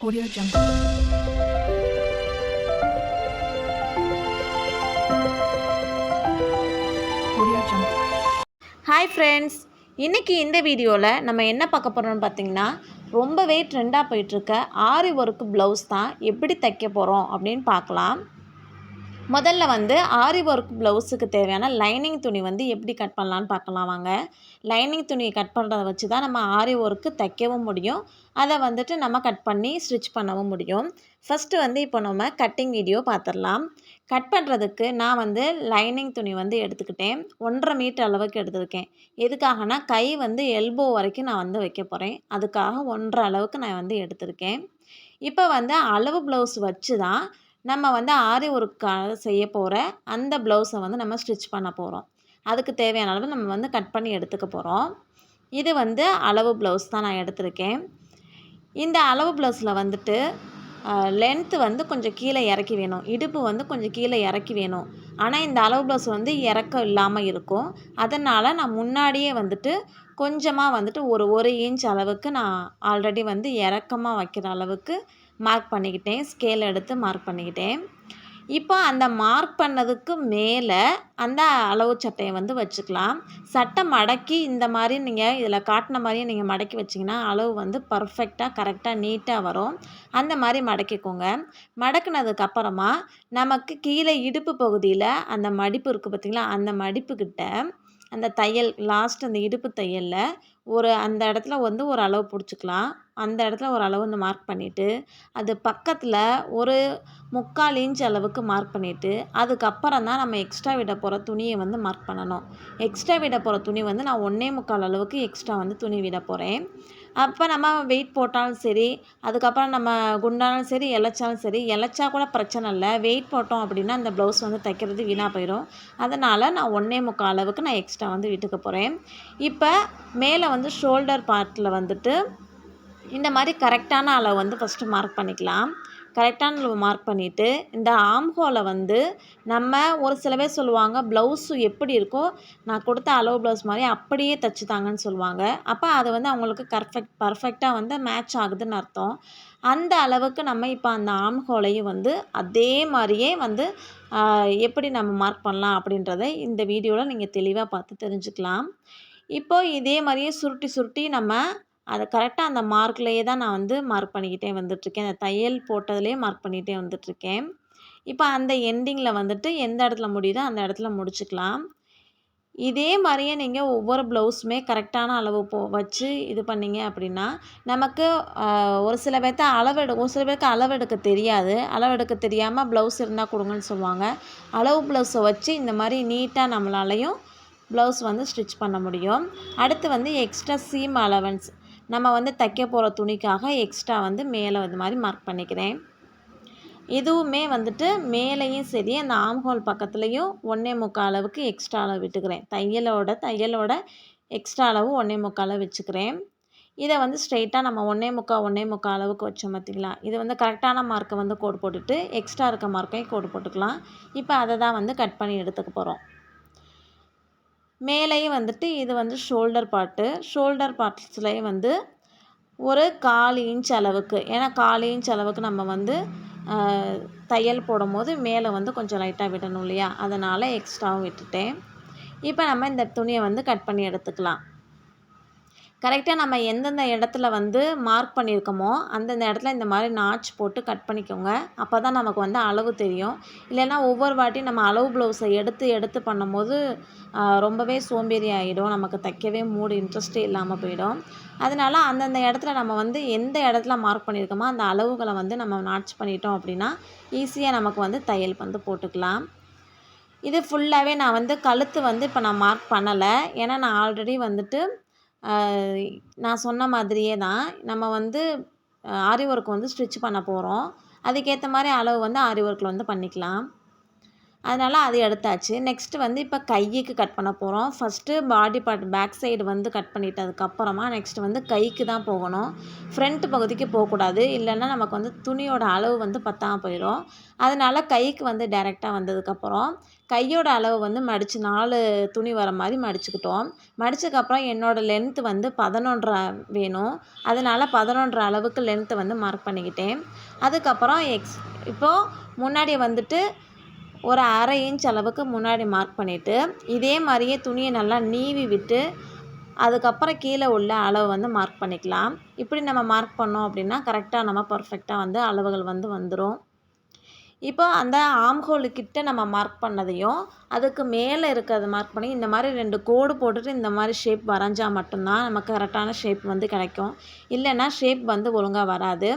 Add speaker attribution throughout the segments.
Speaker 1: Audio Jungle. Audio Jungle.
Speaker 2: Hi friends, இன்றைக்கி இந்த வீடியோவில் நம்ம என்ன பார்க்க போகிறோம்னு பார்த்தீங்கன்னா, ரொம்பவே ட்ரெண்டாக போயிட்டுருக்க ஆரி ஒர்க் ப்ளவுஸ் தான் எப்படி தைக்க போகிறோம் அப்படின்னு பார்க்கலாம். முதல்ல வந்து ஆரி ஒர்க் ப்ளவுஸுக்கு தேவையான லைனிங் துணி வந்து எப்படி கட் பண்ணலான்னு பார்க்கலாம் வாங்க. லைனிங் துணியை கட் பண்ணுறத வச்சு தான் நம்ம ஆரி ஒர்க்கு தைக்கவும் முடியும், அதை வந்துட்டு நம்ம கட் பண்ணி ஸ்டிச் பண்ணவும் முடியும். ஃபஸ்ட்டு வந்து இப்போ நம்ம கட்டிங் வீடியோ பார்த்துடலாம். கட் பண்ணுறதுக்கு நான் வந்து லைனிங் துணி வந்து எடுத்துக்கிட்டேன். 1.5 மீட்டர் அளவுக்கு எடுத்துருக்கேன். எதுக்காகனா கை வந்து எல்போ வரைக்கும் நான் வந்து வைக்க போகிறேன். அதுக்காக 1.5 அளவுக்கு நான் வந்து எடுத்திருக்கேன். இப்போ வந்து அளவு ப்ளவுஸ் வச்சு தான் நம்ம வந்து ஆரி ஒர்க்காக செய்ய போகிற அந்த ப்ளவுஸை வந்து நம்ம ஸ்டிச் பண்ண போகிறோம். அதுக்கு தேவையான அளவு நம்ம வந்து கட் பண்ணி எடுத்துக்க போகிறோம். இது வந்து அளவு ப்ளவுஸ் தான் நான் எடுத்திருக்கேன். இந்த அளவு ப்ளவுஸில் வந்துட்டு லென்த்து வந்து கொஞ்சம் கீழே இறக்கி வேணும், இடுப்பு வந்து கொஞ்சம் கீழே இறக்கி வேணும். ஆனால் இந்த அளவு ப்ளவுஸ் வந்து இறக்கம் இல்லாமல் இருக்கும். அதனால் நான் முன்னாடியே வந்துட்டு கொஞ்சமாக வந்துட்டு ஒரு இன்ச் அளவுக்கு நான் ஆல்ரெடி வந்து இறக்கமாக வைக்கிற அளவுக்கு மார்க் பண்ணிக்கிட்டேன். ஸ்கேல் எடுத்து மார்க் பண்ணிக்கிட்டேன். இப்போ அந்த மார்க் பண்ணதுக்கு மேலே அந்த அளவு சட்டையை வந்து வச்சுக்கலாம். சட்டை மடக்கி இந்த மாதிரி நீங்கள் இதில் காட்டின மாதிரியே நீங்கள் மடக்கி வச்சிங்கன்னா அளவு வந்து பர்ஃபெக்டாக கரெக்டாக நீட்டாக வரும். அந்த மாதிரி மடக்கிக்கோங்க. மடக்குனதுக்கப்புறமா நமக்கு கீழே இடுப்பு பகுதியில் அந்த மடிப்பு இருக்குது பார்த்திங்களா, அந்த மடிப்புக்கிட்ட அந்த தையல் லாஸ்ட் அந்த இடுப்பு தையலில் அந்த இடத்துல வந்து ஒரு அளவு பிடிச்சிக்கலாம். அந்த இடத்துல ஒரு அளவு வந்து மார்க் பண்ணிவிட்டு, அது பக்கத்தில் ஒரு 3/4 இன்ச் அளவுக்கு மார்க் பண்ணிவிட்டு, அதுக்கப்புறம் தான் நம்ம எக்ஸ்ட்ரா விட போகிற துணியை வந்து மார்க் பண்ணணும். எக்ஸ்ட்ரா விட போகிற துணி வந்து நான் 1.25 அளவுக்கு எக்ஸ்ட்ரா வந்து துணி விட போகிறேன். அப்போ நம்ம வெயிட் போட்டாலும் சரி, அதுக்கப்புறம் நம்ம குண்டானாலும் சரி, இளைச்சாலும் சரி, இளைச்சா கூட பிரச்சனை இல்லை. வெயிட் போட்டோம் அப்படின்னா அந்த ப்ளவுஸ் வந்து தைக்கிறது வீணாக போயிடும். அதனால் நான் 1.25 அளவுக்கு நான் எக்ஸ்ட்ரா வந்து விட்டுக்க போகிறேன். இப்போ மேலே வந்து ஷோல்டர் பார்ட்டில் வந்துட்டு இந்த மாதிரி கரெக்டான அளவு வந்து ஃபஸ்ட்டு மார்க் பண்ணிக்கலாம். கரெக்டான அளவு மார்க் பண்ணிவிட்டு, இந்த ஆர்ம் ஹோலை வந்து நம்ம ஒரு சில பேர் சொல்லுவாங்க, ப்ளவுஸு எப்படி இருக்கோ நான் கொடுத்த அளவு ப்ளவுஸ் மாதிரி அப்படியே தைச்சி தாங்கன்னு சொல்லுவாங்க. அப்போ அது வந்து அவங்களுக்கு பர்ஃபெக்டாக வந்து மேட்ச் ஆகுதுன்னு அர்த்தம். அந்த அளவுக்கு நம்ம இப்போ அந்த ஆர்ம் ஹோலையும் வந்து அதே மாதிரியே வந்து எப்படி நம்ம மார்க் பண்ணலாம் அப்படின்றத இந்த வீடியோவில் நீங்கள் தெளிவாக பார்த்து தெரிஞ்சுக்கலாம். இப்போது இதே மாதிரியே சுருட்டி சுருட்டி நம்ம அதை கரெக்டாக அந்த மார்க்லேயே தான் நான் வந்து மார்க் பண்ணிக்கிட்டே வந்துட்டுருக்கேன். அந்த தையல் போட்டதுலேயே மார்க் பண்ணிகிட்டே வந்துட்டுருக்கேன். இப்போ அந்த எண்டிங்கில் வந்துட்டு எந்த இடத்துல முடியுதோ அந்த இடத்துல முடிச்சுக்கலாம். இதே மாதிரியே நீங்கள் ஒவ்வொரு ப்ளவுஸுமே கரெக்டான அளவு வச்சு இது பண்ணிங்க அப்படின்னா நமக்கு ஒரு சில பேருக்கு அளவெடுக்க தெரியாது. அளவெடுக்க தெரியாமல் ப்ளவுஸ் இருந்தால் கொடுங்கன்னு சொல்லுவாங்க. அளவு ப்ளவுஸை வச்சு இந்த மாதிரி நீட்டாக நம்மளாலையும் ப்ளவுஸ் வந்து ஸ்டிச் பண்ண முடியும். அடுத்து வந்து எக்ஸ்ட்ரா சீம் அலவன்ஸ் நம்ம வந்து தைக்க போகிற துணிக்காக எக்ஸ்ட்ரா வந்து மேலே வந்து மாதிரி மார்க் பண்ணிக்கிறேன். இதுவுமே வந்துட்டு மேலேயும் சரி அந்த ஆர்ம் ஹோல் பக்கத்துலேயும் 1.25 அளவுக்கு எக்ஸ்ட்ரா அளவு விட்டுக்கிறேன். தையலோட எக்ஸ்ட்ரா அளவு 1.25 அளவு வச்சுக்கிறேன். இதை வந்து ஸ்ட்ரெயிட்டாக நம்ம 1.25 அளவுக்கு வச்சோம் பார்த்திங்களா, இது வந்து கரெக்டான மார்க்கை வந்து கோடு போட்டுட்டு எக்ஸ்ட்ரா இருக்க மார்க்கையும் கோடு போட்டுக்கலாம். இப்போ அதை தான் வந்து கட் பண்ணி எடுத்துக்க போகிறோம். மேலேயும் வந்துட்டு இது வந்து ஷோல்டர் பார்ட்ஸ்லேயும் வந்து ஒரு 1/4 இன்ச் அளவுக்கு, ஏன்னா 1/4 இன்ச் அளவுக்கு நம்ம வந்து தையல் போடும்போது மேலே வந்து கொஞ்சம் லைட்டாக விடணும் இல்லையா, அதனால் எக்ஸ்ட்ராவும் விட்டுட்டேன். இப்போ நம்ம இந்த துணியை வந்து கட் பண்ணி எடுத்துக்கலாம். கரெக்டாக நம்ம எந்தெந்த இடத்துல வந்து மார்க் பண்ணியிருக்கோமோ அந்தந்த இடத்துல இந்த மாதிரி நாட்ச் போட்டு கட் பண்ணிக்கோங்க. அப்போ தான் நமக்கு வந்து அளவு தெரியும். இல்லைன்னா ஒவ்வொரு வாட்டியும் நம்ம அளவு ப்ளவுஸை எடுத்து பண்ணும்போது ரொம்பவே சோம்பேறி ஆகிடும். நமக்கு தைக்கவே இன்ட்ரெஸ்ட்டே இல்லாமல் போயிடும். அதனால் அந்தந்த இடத்துல நம்ம வந்து எந்த இடத்துல மார்க் பண்ணியிருக்கோமோ அந்த அளவுகளை வந்து நம்ம நாட்ச் பண்ணிட்டோம் அப்படின்னா ஈஸியாக நமக்கு வந்து தையல் வந்து போட்டுக்கலாம். இது ஃபுல்லாகவே நான் வந்து கழுத்து வந்து இப்போ நான் மார்க் பண்ணலை. ஏன்னா நான் ஆல்ரெடி வந்துட்டு நான் சொன்ன மாதிரியே தான் நம்ம வந்து ஆரி ஒர்க் வந்து ஸ்டிச் பண்ண போகிறோம். அதுக்கேற்ற மாதிரி அளவு வந்து ஆரி ஒர்க்கில் வந்து பண்ணிக்கலாம். அதனால் அது எடுத்தாச்சு. நெக்ஸ்ட்டு வந்து இப்போ கைக்கு கட் பண்ண போகிறோம். First body part back side வந்து கட் பண்ணிட்டதுக்கப்புறமா நெக்ஸ்ட்டு வந்து கைக்கு தான் போகணும். ஃப்ரண்ட் பகுதிக்கு போகக்கூடாது. இல்லைன்னா நமக்கு வந்து துணியோட அளவு வந்து பத்தாம போயிடும். அதனால் கைக்கு வந்து டைரெக்டாக வந்ததுக்கப்புறம் கையோட அளவு வந்து மடித்து 4 துணி வர மாதிரி மடிச்சுக்கிட்டோம். மடிச்சதுக்கப்புறம் என்னோடய லென்த்து வந்து 11.5 வேணும். அதனால் 11.5 அளவுக்கு லென்த்தை வந்து மார்க் பண்ணிக்கிட்டேன். அதுக்கப்புறம் இப்போது முன்னாடி வந்துட்டு ஒரு 1/2 இன்ச் அளவுக்கு முன்னாடி மார்க் பண்ணிவிட்டு இதே மாதிரியே துணியை நல்லா நீவி விட்டு அதுக்கப்புறம் கீழே உள்ள அளவு வந்து மார்க் பண்ணிக்கலாம். இப்படி நம்ம மார்க் பண்ணோம் அப்படின்னா கரெக்டாக நம்ம பர்ஃபெக்டாக வந்து அளவுகள் வந்து வந்துடும். இப்போ அந்த ஆம் ஹோலுக்கிட்ட நம்ம மார்க் பண்ணதையும் அதுக்கு மேலே இருக்கிறத மார்க் பண்ணி இந்த மாதிரி 2 கோடு போட்டுட்டு இந்த மாதிரி ஷேப் வரைஞ்சால் மட்டும்தான் நமக்கு கரெக்டான ஷேப் வந்து கிடைக்கும். இல்லைன்னா ஷேப் வந்து ஒழுங்காக வராது.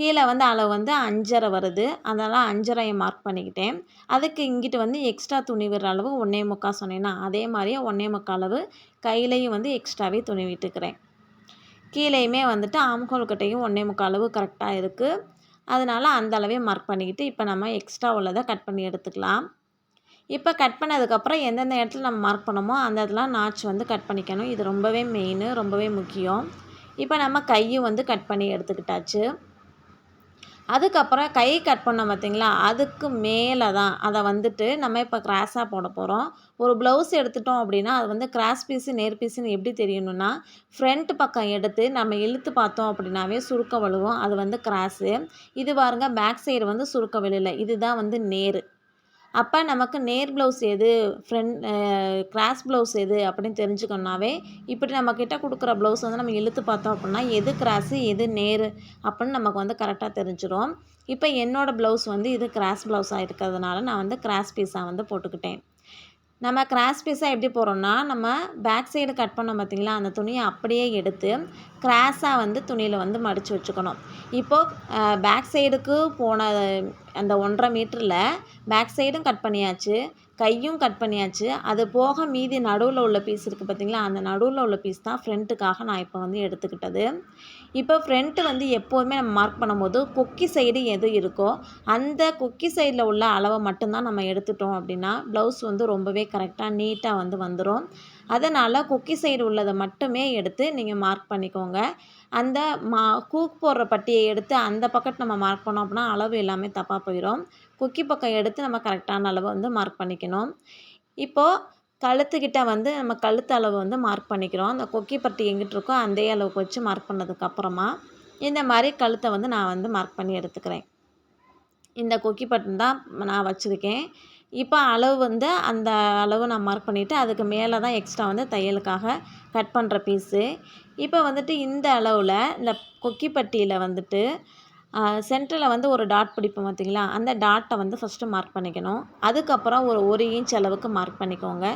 Speaker 2: கீழே வந்து அளவு வந்து 5.5 வருது. அதனால் 5.5 மார்க் பண்ணிக்கிட்டேன். அதுக்கு இங்கிட்டு வந்து எக்ஸ்ட்ரா துணி விடுற அளவு 1.25 சொன்னேன்னா அதே மாதிரியே 1.25 அளவு கையிலையும் வந்து எக்ஸ்ட்ராவே துணி விட்டுக்கிறேன். கீழேயுமே வந்துட்டு ஆம் ஹோல்கிட்டையும் 1.25 அளவு கரெக்டாக இருக்குது. அதனால் அந்த அளவே மார்க் பண்ணிக்கிட்டு இப்போ நம்ம எக்ஸ்ட்ரா உள்ளதை கட் பண்ணி எடுத்துக்கலாம். இப்போ கட் பண்ணதுக்கப்புறம் எந்தெந்த இடத்துல நம்ம மார்க் பண்ணோமோ அந்த இடத்துல நாச் வந்து கட் பண்ணிக்கணும். இது ரொம்பவே மெயின், ரொம்பவே முக்கியம். இப்போ நம்ம கையும் வந்து கட் பண்ணி எடுத்துக்கிட்டாச்சு. அதுக்கப்புறம் கை கட் பண்ணோம் பார்த்திங்களா, அதுக்கு மேலே தான் அதை வந்துட்டு நம்ம இப்போ கிராஸாக போட போகிறோம். ஒரு ப்ளவுஸ் எடுத்துட்டோம் அப்படின்னா அது வந்து கிராஸ் பீஸு நேர் பீஸுன்னு எப்படி தெரியணும்னா ஃப்ரண்ட் பக்கம் எடுத்து நம்ம இழுத்து பார்த்தோம் அப்படின்னாவே சுருக்க விழுவும். அது வந்து கிராஸு. இது பாருங்க பேக் சைடு வந்து சுருக்க விழல. இதுதான் வந்து நேர். அப்போ நமக்கு நேர் ப்ளவுஸ் எது கிராஸ் ப்ளவுஸ் எது அப்படின்னு தெரிஞ்சுக்கணுன்னாவே இப்படி நம்மக்கிட்ட கொடுக்குற ப்ளவுஸ் வந்து நம்ம இழுத்து பார்த்தோம் அப்படின்னா எது கிராஸு எது நேர் அப்படின்னு நமக்கு வந்து கரெக்டாக தெரிஞ்சிடும். இப்போ என்னோடய ப்ளவுஸ் வந்து இது கிராஸ் ப்ளவுஸாக இருக்கிறதுனால நான் வந்து கிராஸ் பீஸாக வந்து போட்டுக்கிட்டேன். நம்ம கிராஸ் பீஸாக எப்படி போகிறோம்னா நம்ம பேக் சைடு கட் பண்ணோம் பார்த்திங்களா, அந்த துணியை அப்படியே எடுத்து கிராஸாக வந்து துணியில் வந்து மடித்து வச்சுக்கணும். இப்போது பேக் சைடுக்கு போன அந்த 1.5 மீட்டரில் பேக் சைடும் கட் பண்ணியாச்சு, கையும் கட் பண்ணியாச்சு. அது போக மீதி நடுவில் உள்ள பீஸ் இருக்குது பார்த்திங்களா, அந்த நடுவில் உள்ள பீஸ் தான் ஃப்ரண்ட்டுக்காக நான் இப்போ வந்து எடுத்துக்கிட்டது. இப்போ ஃப்ரண்ட்டு வந்து எப்போதுமே நம்ம மார்க் பண்ணும்போது கொக்கி சைடு எது இருக்கோ அந்த கொக்கி சைடில் உள்ள அளவை மட்டும்தான் நம்ம எடுத்துட்டோம் அப்படின்னா ப்ளவுஸ் வந்து ரொம்பவே கரெக்டாக நீட்டாக வந்து வந்துடும். அதனால் கொக்கி சைடு உள்ளதை மட்டுமே எடுத்து நீங்கள் மார்க் பண்ணிக்கோங்க. அந்த கூக் போடுற பட்டியை எடுத்து அந்த பக்கத்து நம்ம மார்க் பண்ணோம் அப்படின்னா அளவு எல்லாமே தப்பாக போயிடும். கொக்கி பக்கம் எடுத்து நம்ம கரெக்டான அளவை வந்து மார்க் பண்ணிக்கணும். இப்போது கழுத்துக்கிட்ட வந்து நம்ம கழுத்து அளவு வந்து மார்க் பண்ணிக்கிறோம். அந்த கொக்கி பட்டி எங்கிட்டு இருக்கோ அந்த அளவுக்கு வச்சு மார்க் பண்ணதுக்கப்புறமா இந்த மாதிரி கழுத்தை வந்து நான் வந்து மார்க் பண்ணி எடுத்துக்கிறேன். இந்த கொக்கி பட்டன் தான் நான் வச்சுருக்கேன். இப்போ அளவு வந்து அந்த அளவு நான் மார்க் பண்ணிவிட்டு அதுக்கு மேலே தான் எக்ஸ்ட்ரா வந்து தையலுக்காக கட் பண்ணுற பீஸு. இப்போ வந்துட்டு இந்த அளவில் இந்த கொக்கி பட்டியில் வந்துட்டு சென்டரில் வந்து ஒரு டாட் பிடிப்போம் பார்த்திங்களா, அந்த டாட்டை வந்து ஃபஸ்ட்டு மார்க் பண்ணிக்கணும். அதுக்கப்புறம் ஒரு 1 இன்ச் அளவுக்கு மார்க் பண்ணிக்கோங்க.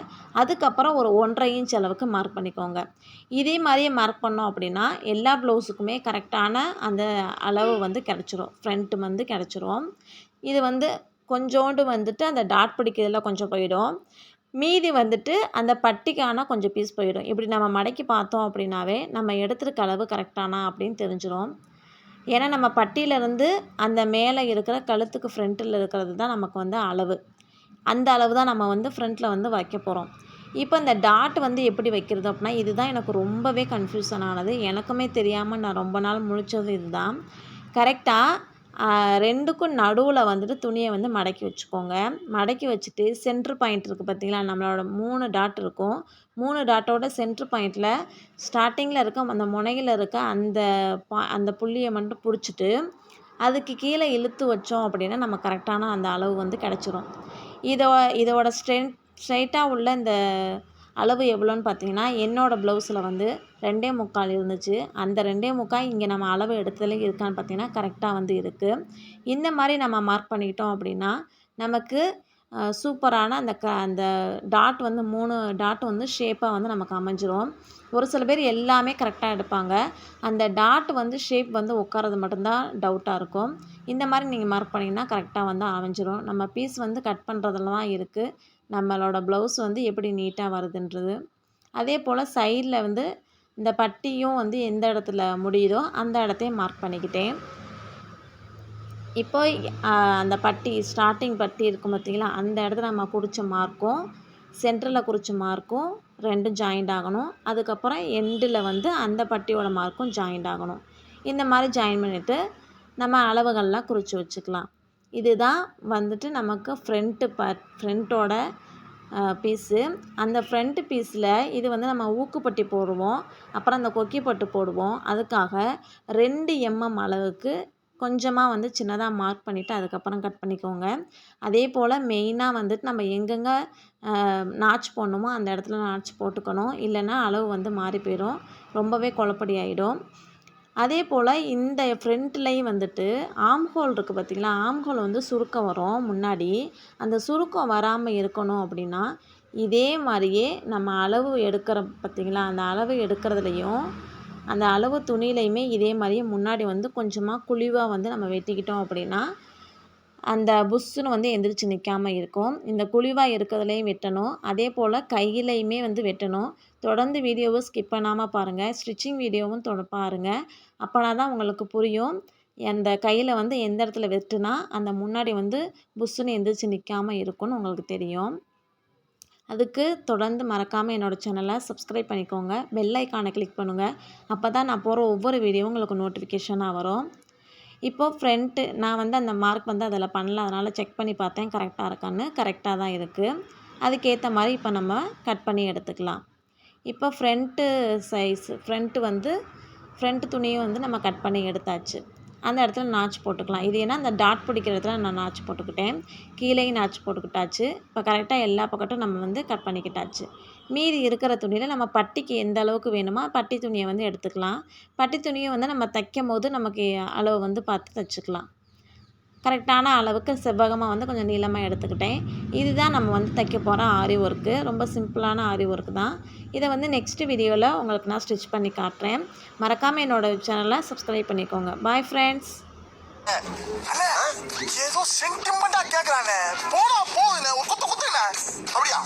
Speaker 2: அதுக்கப்புறம் ஒரு 1.5 இன்ச் அளவுக்கு மார்க் பண்ணிக்கோங்க. இதே மாதிரியே மார்க் பண்ணோம் அப்படின்னா எல்லா ப்ளவுஸுக்குமே கரெக்டான அந்த அளவு வந்து கிடச்சிரும், ஃப்ரண்ட்டு வந்து கிடச்சிரும். இது வந்து கொஞ்சோண்டு வந்துட்டு அந்த டாட் பிடிக்கிறதுல கொஞ்சம் போயிடும். மீதி வந்துட்டு அந்த பட்டிக்கான கொஞ்சம் பீஸ் போயிடும். இப்படி நம்ம மடக்கி பார்த்தோம் அப்படின்னாவே நம்ம எடுத்துருக்க அளவு கரெக்டானா அப்படின்னு தெரிஞ்சிடும். ஏன்னா நம்ம பட்டியிலேருந்து அந்த மேலே இருக்கிற கழுத்துக்கு ஃப்ரண்ட்டில் இருக்கிறது தான் நமக்கு வந்து அளவு. அந்த அளவு தான் நம்ம வந்து ஃப்ரண்ட்டில் வந்து வைக்க போகிறோம். இப்போ இந்த டாட் வந்து எப்படி வைக்கிறது அப்படின்னா இதுதான் எனக்கு ரொம்பவே கன்ஃபியூஷன் ஆனது. எனக்குமே தெரியாமல் நான் ரொம்ப நாள் முழிச்சது இதுதான். கரெக்டாக 2க்கும் நடுவில் வந்துட்டு துணியை வந்து மடக்கி வச்சுக்கோங்க. மடக்கி வச்சுட்டு சென்ட்ரு பாயிண்ட் இருக்குது பார்த்திங்களா, நம்மளோட 3 டாட் இருக்கும். 3 டாட்டோட சென்ட்ரு பாயிண்டில் ஸ்டார்டிங்கில் இருக்க அந்த முனையில் இருக்க அந்த புள்ளியை மட்டும் பிடிச்சிட்டு அதுக்கு கீழே இழுத்து வச்சோம் அப்படின்னா நம்ம கரெக்டான அந்த அளவு வந்து கிடச்சிரும். இதோட ஸ்ட்ரெயிட்டாக உள்ள இந்த அளவு எவ்வளோன்னு பார்த்தீங்கன்னா என்னோடய ப்ளவுஸில் வந்து 2.25 இருந்துச்சு. அந்த 2.25 இங்கே நம்ம அளவு எடுத்ததுல இருக்கான்னு பார்த்தீங்கன்னா கரெக்டாக வந்து இருக்குது. இந்த மாதிரி நம்ம மார்க் பண்ணிக்கிட்டோம் அப்படின்னா நமக்கு சூப்பரான அந்த டாட் வந்து 3 டாட் வந்து ஷேப்பாக வந்து நமக்கு அமைஞ்சிரும். ஒரு சில பேர் எல்லாமே கரெக்டாக எடுப்பாங்க. அந்த டாட் வந்து ஷேப் வந்து உட்காரது மட்டும்தான் டவுட்டாக இருக்கும். இந்த மாதிரி நீங்கள் மார்க் பண்ணிங்கன்னா கரெக்டாக வந்து அமைஞ்சிரும். நம்ம பீஸ் வந்து கட் பண்ணுறதுல தான் இருக்குது நம்மளோட ப்ளவுஸ் வந்து எப்படி நீட்டாக வருதுன்றது. அதே போல் சைடில் வந்து இந்த பட்டியும் வந்து எந்த இடத்துல முடியுதோ அந்த இடத்தையும் மார்க் பண்ணிக்கிட்டேன். இப்போ அந்த பட்டி ஸ்டார்டிங் பட்டி இருக்கும் பார்த்தீங்களா, அந்த இடத்துல நம்ம குறிச்ச மார்க்கும், சென்டரில் குறிச்ச மார்க்கும் 2ம் ஜாயிண்ட் ஆகணும். அதுக்கப்புறம் எண்டில் வந்து அந்த பட்டியோட மார்க்கும் ஜாயிண்ட் ஆகணும். இந்த மாதிரி ஜாயின் பண்ணிவிட்டு நம்ம அளவுகள்லாம் குறித்து வச்சுக்கலாம். இதுதான் வந்துட்டு நமக்கு ஃப்ரண்ட்டோட பீஸு. அந்த ஃப்ரண்ட் பீஸில் இது வந்து நம்ம ஊக்குப்பட்டி போடுவோம், அப்புறம் அந்த கொக்கி பட்டு போடுவோம். அதுக்காக 2 mm அளவுக்கு கொஞ்சமாக வந்து சின்னதாக மார்க் பண்ணிவிட்டு அதுக்கப்புறம் கட் பண்ணிக்கோங்க. அதே போல் மெயினாக வந்துட்டு நம்ம எங்கெங்கே நாட்ச் போடணுமோ அந்த இடத்துல நாட்ச் போட்டுக்கணும். இல்லைன்னா அளவு வந்து மாறி போயிடும், ரொம்பவே குழப்படி ஆகிடும். அதே போல் இந்த ஃப்ரண்ட்லேயும் வந்துட்டு ஆர்ம் ஹோல் இருக்குது பார்த்திங்களா, ஆர்ம் ஹோல் வந்து சுருக்கம் வரும் முன்னாடி. அந்த சுருக்கம் வராமல் இருக்கணும் அப்படின்னா இதே மாதிரியே நம்ம அளவு எடுக்கிற பார்த்திங்களா, அந்த அளவு எடுக்கிறதுலையும் அந்த அளவு துணியிலையுமே இதே மாதிரியே முன்னாடி வந்து கொஞ்சமாக குழிவாக வந்து நம்ம வெட்டிக்கிட்டோம் அப்படின்னா அந்த புஷ்ஷுன்னு வந்து எந்திரிச்சு நிற்காமல் இருக்கும். இந்த குழிவாக இருக்கிறதுலையும் வெட்டணும், அதே போல் கையிலையுமே வந்து வெட்டணும். தொடர்ந்து வீடியோவை ஸ்கிப் பண்ணாமல் பாருங்கள், ஸ்டிச்சிங் வீடியோவும் பாருங்கள். அப்போனா தான் உங்களுக்கு புரியும். அந்த கையில் வந்து எந்த இடத்துல வெட்டுனா அந்த முன்னாடி வந்து புஷ்ஷுன்னு எந்திரிச்சு நிற்காமல் இருக்கும்னு உங்களுக்கு தெரியும். அதுக்கு தொடர்ந்து மறக்காமல் என்னோடய சேனலை சப்ஸ்கிரைப் பண்ணிக்கோங்க, பெல் ஐக்கானை கிளிக் பண்ணுங்கள். அப்போ தான் நான் போகிற ஒவ்வொரு வீடியோவும் உங்களுக்கு நோட்டிஃபிகேஷனாக வரும். இப்போது ஃப்ரண்ட்டு நான் வந்து அந்த மார்க் வந்து அதில் பண்ணல, அதனால் செக் பண்ணி பார்த்தேன் கரெக்டாக இருக்கான்னு. கரெக்டாக தான் இருக்குது. அதுக்கேற்ற மாதிரி இப்போ நம்ம கட் பண்ணி எடுத்துக்கலாம். இப்போ ஃப்ரண்ட்டு துணியை வந்து நம்ம கட் பண்ணி எடுத்தாச்சு. அந்த இடத்துல நாட்ச் போட்டுக்கலாம். இது ஏன்னா அந்த டாட் பிடிக்கிற இடத்துல நான் நாட்ச் போட்டுக்கிட்டேன், கீழேயும் நாட்ச் போட்டுக்கிட்டாச்சு. இப்போ கரெக்டாக எல்லா பக்கட்டும் நம்ம வந்து கட் பண்ணிக்கிட்டாச்சு. மீதி இருக்கிற துணியில் நம்ம பட்டிக்கு எந்த அளவுக்கு வேணுமோ பட்டி துணியை வந்து எடுத்துக்கலாம். பட்டி துணியை வந்து நம்ம தைக்கும் போது நமக்கு அளவு வந்து பார்த்து தைச்சிக்கலாம். கரெக்டான அளவுக்கு செவ்வகமாக வந்து கொஞ்சம் நீளமாக எடுத்துக்கிட்டேன். இதுதான் நம்ம வந்து தைக்க போகிற ஆரி ஒர்க்கு. ரொம்ப சிம்பிளான ஆரி ஒர்க்கு தான். இதை வந்து நெக்ஸ்ட் வீடியோவில் உங்களுக்கு நான் ஸ்டிச் பண்ணி காட்டுறேன். மறக்காமல் என்னோடய சேனலை சப்ஸ்கிரைப் பண்ணிக்கோங்க. Bye friends.
Speaker 3: ஏதோ சென்டிமெண்டா கேக்குறானே, போடா போகுதுண்ணே, ஒரு குத்து குத்துண்ணே அப்படியா?